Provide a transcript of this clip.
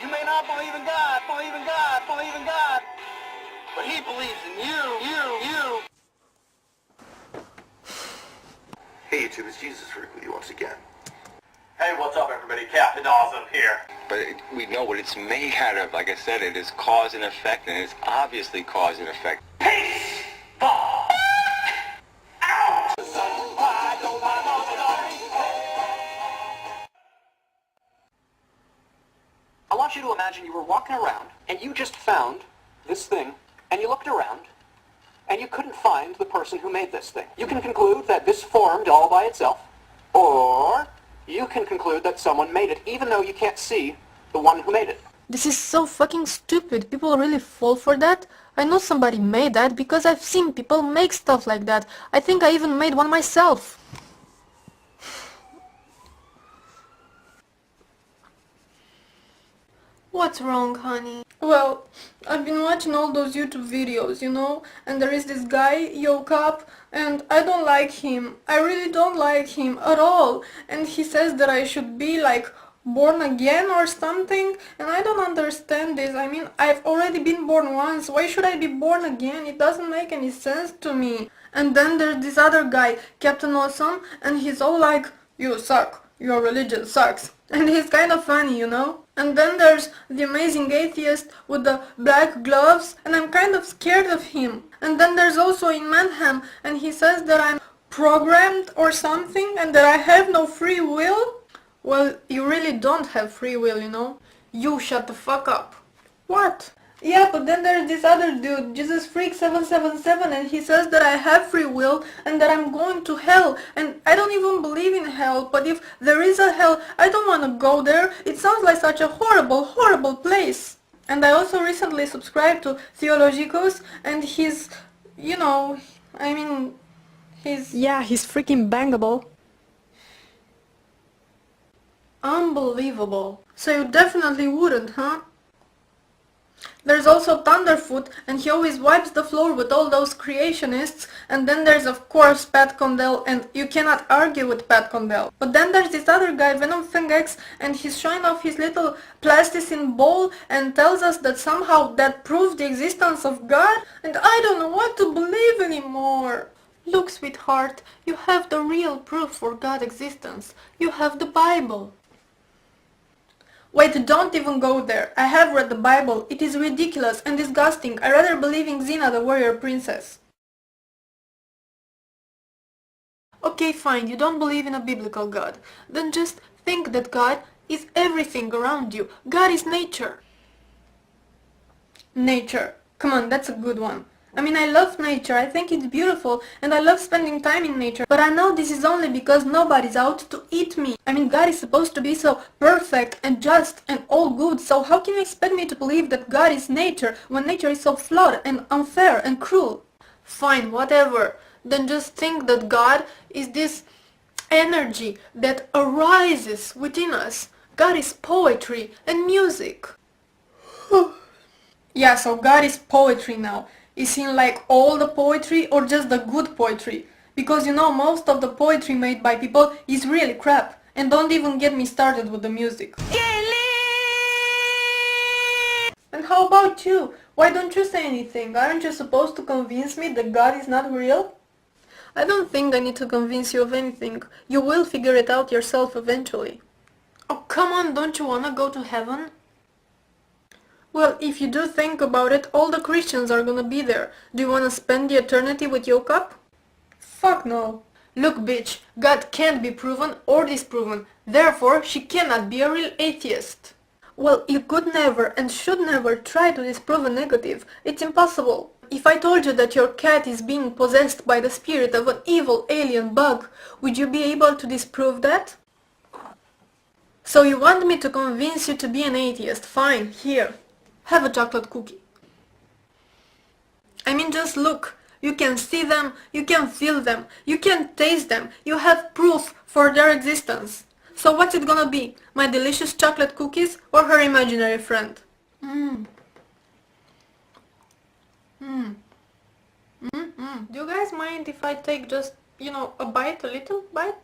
You may not believe in God, but he believes in you. Hey YouTube, it's Jesus Rick with you once again. Hey, what's up everybody? Captain Awesome here. But we know what it's made out of. Like I said, it is cause and effect, and it's obviously cause and effect. Peace! Ball! Out! I want you to imagine you were walking around, and you just found this thing, and you looked around, and you couldn't find the person who made this thing. You can conclude that this formed all by itself, or you can conclude that someone made it, even though you can't see the one who made it. This is so fucking stupid. People really fall for that. I know somebody made that because I've seen people make stuff like that. I think I even made one myself. What's wrong, honey? Well, I've been watching all those YouTube videos, you know, and there is this guy, Yoke Up, and I don't like him. I really don't like him at all. And he says that I should be like born again or something, and I don't understand this. I mean, I've already been born once. Why should I be born again? It doesn't make any sense to me. And then there's this other guy, Captain Awesome, and he's all like, you suck, your religion sucks. And he's kind of funny, you know? And then there's the amazing atheist with the black gloves, and I'm kind of scared of him. And then there's also in Manham, and he says that I'm programmed or something, and that I have no free will. Well, you really don't have free will, you know? You shut the fuck up. What? Yeah, but then there's this other dude, Jesus Freak 777, and he says that I have free will and that I'm going to hell, and I don't even believe in hell, but if there is a hell, I don't want to go there. It sounds like such a horrible, horrible place. And I also recently subscribed to Theologicus, and he's, you know, I mean, he's... Yeah, he's freaking bangable. Unbelievable. So you definitely wouldn't, huh? There's also Thunderfoot, and he always wipes the floor with all those creationists, and then there's of course Pat Condell, and you cannot argue with Pat Condell. But then there's this other guy, Venom X, and he's showing off his little plasticine ball and tells us that somehow that proves the existence of God, and I don't know what to believe anymore. Look, sweetheart, you have the real proof for God's existence. You have the Bible. Wait, don't even go there. I have read the Bible. It is ridiculous and disgusting. I rather believe in Xena the warrior princess. Okay, fine, you don't believe in a biblical God. Then just think that God is everything around you. God is nature. Nature. Come on, that's a good one. I mean, I love nature, I think it's beautiful, and I love spending time in nature, but I know this is only because nobody's out to eat me. I mean, God is supposed to be so perfect and just and all good, so how can you expect me to believe that God is nature when nature is so flawed and unfair and cruel? Fine, whatever. Then just think that God is this energy that arises within us. God is poetry and music. Yeah, so God is poetry now. Is he like all the poetry or just the good poetry? Because you know, most of the poetry made by people is really crap. And don't even get me started with the music. And how about you? Why don't you say anything? Aren't you supposed to convince me that God is not real? I don't think I need to convince you of anything. You will figure it out yourself eventually. Oh, come on, don't you wanna go to heaven? Well, if you do think about it, all the Christians are gonna be there. Do you wanna spend the eternity with Yoke Up? Fuck no. Look, bitch, God can't be proven or disproven. Therefore, she cannot be a real atheist. Well, you could never and should never try to disprove a negative. It's impossible. If I told you that your cat is being possessed by the spirit of an evil alien bug, would you be able to disprove that? So you want me to convince you to be an atheist? Fine, here. Have a chocolate cookie. I mean, just look. You can see them, you can feel them, you can taste them. You have proof for their existence. So what's it gonna be? My delicious chocolate cookies or her imaginary friend? Do you guys mind if I take just, you know, a bite, a little bite?